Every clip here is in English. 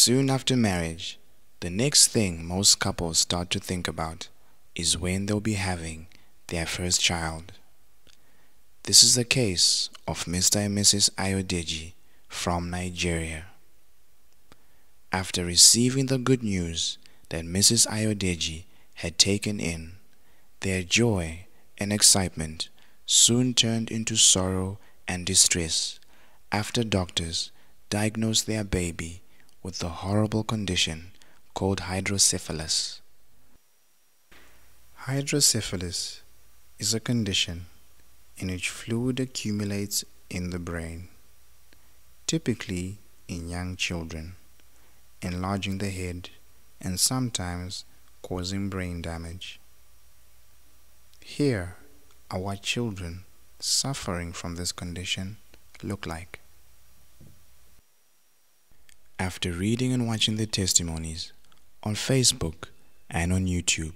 Soon after marriage, the next thing most couples start to think about is when they'll be having their first child. This is the case of Mr. and Mrs. Ayodeji from Nigeria. After receiving the good news that Mrs. Ayodeji had taken in, their joy and excitement soon turned into sorrow and distress after doctors diagnosed their baby with the horrible condition called hydrocephalus. Hydrocephalus is a condition in which fluid accumulates in the brain, typically in young children, enlarging the head and sometimes causing brain damage. Here are what children suffering from this condition look like. After reading and watching the testimonies on Facebook and on YouTube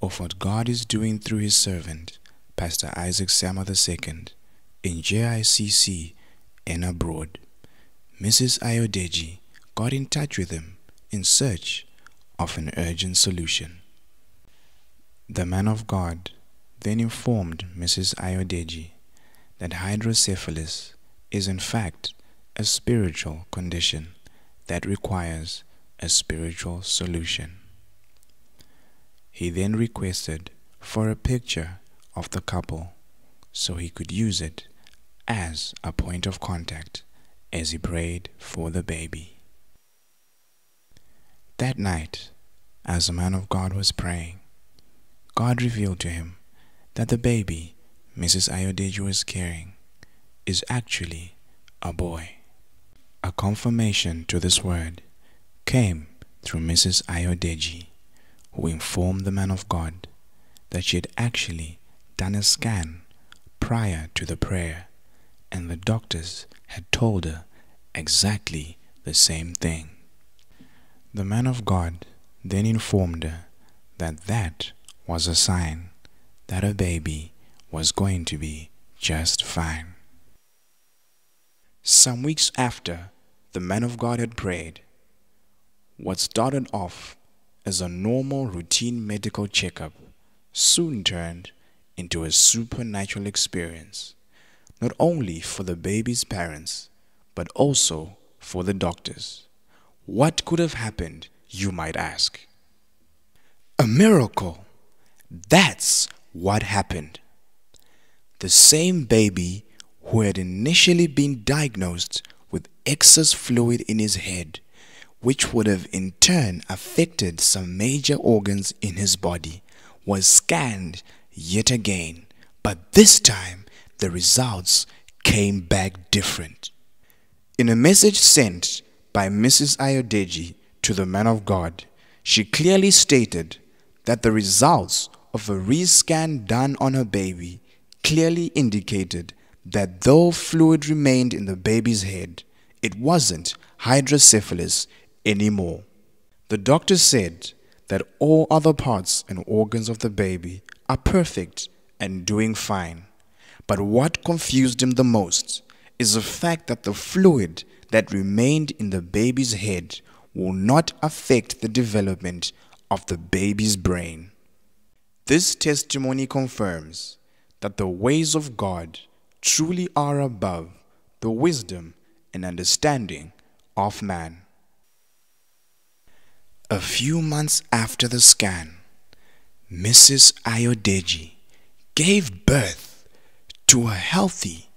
of what God is doing through His servant, Pastor Isaac Sama II, in JICC and abroad, Mrs. Ayodeji got in touch with him in search of an urgent solution. The man of God then informed Mrs. Ayodeji that hydrocephalus is in fact a spiritual condition that requires a spiritual solution. He then requested for a picture of the couple so he could use it as a point of contact as he prayed for the baby. That night, as the man of God was praying, God revealed to him that the baby Mrs. Ayodeji was carrying is actually a boy. A confirmation to this word came through Mrs. Ayodeji, who informed the man of God that she had actually done a scan prior to the prayer, and the doctors had told her exactly the same thing. The man of God then informed her that that was a sign that her baby was going to be just fine. Some weeks after the man of God had prayed, what started off as a normal routine medical checkup soon turned into a supernatural experience, not only for the baby's parents, but also for the doctors. What could have happened, you might ask? A miracle! That's what happened. The same baby who had initially been diagnosed with excess fluid in his head, which would have in turn affected some major organs in his body, was scanned yet again, but this time the results came back different. In a message sent by Mrs. Ayodeji to the man of God, she clearly stated that the results of a rescan done on her baby clearly indicated that though fluid remained in the baby's head, it wasn't hydrocephalus anymore. The doctor said that all other parts and organs of the baby are perfect and doing fine. But what confused him the most is the fact that the fluid that remained in the baby's head will not affect the development of the baby's brain. This testimony confirms that the ways of God truly are above the wisdom and understanding of man. A few months after the scan, Mrs. Ayodeji gave birth to a healthy,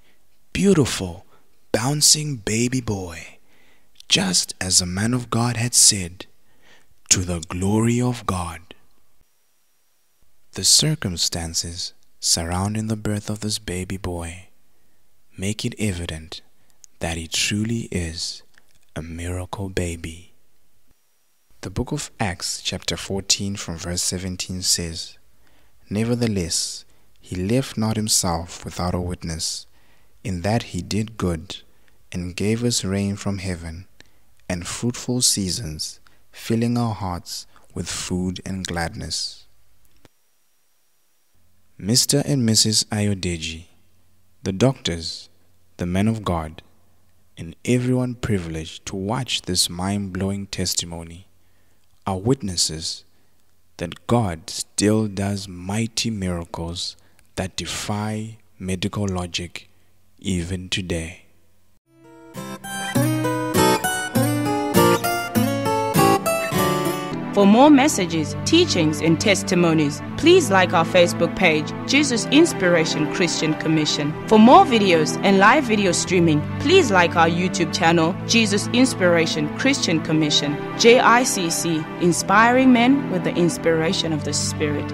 beautiful, bouncing baby boy, just as the man of God had said, to the glory of God. The circumstances surrounding the birth of this baby boy make it evident that he truly is a miracle baby. The book of Acts chapter 14 from verse 17 says, "Nevertheless, he left not himself without a witness, in that he did good, and gave us rain from heaven, and fruitful seasons, filling our hearts with food and gladness." Mr. and Mrs. Ayodeji, the doctors, the men of God, and everyone privileged to watch this mind-blowing testimony are witnesses that God still does mighty miracles that defy medical logic even today. For more messages, teachings, and testimonies, please like our Facebook page, Jesus Inspiration Christian Commission. For more videos and live video streaming, please like our YouTube channel, Jesus Inspiration Christian Commission, JICC, inspiring men with the inspiration of the Spirit.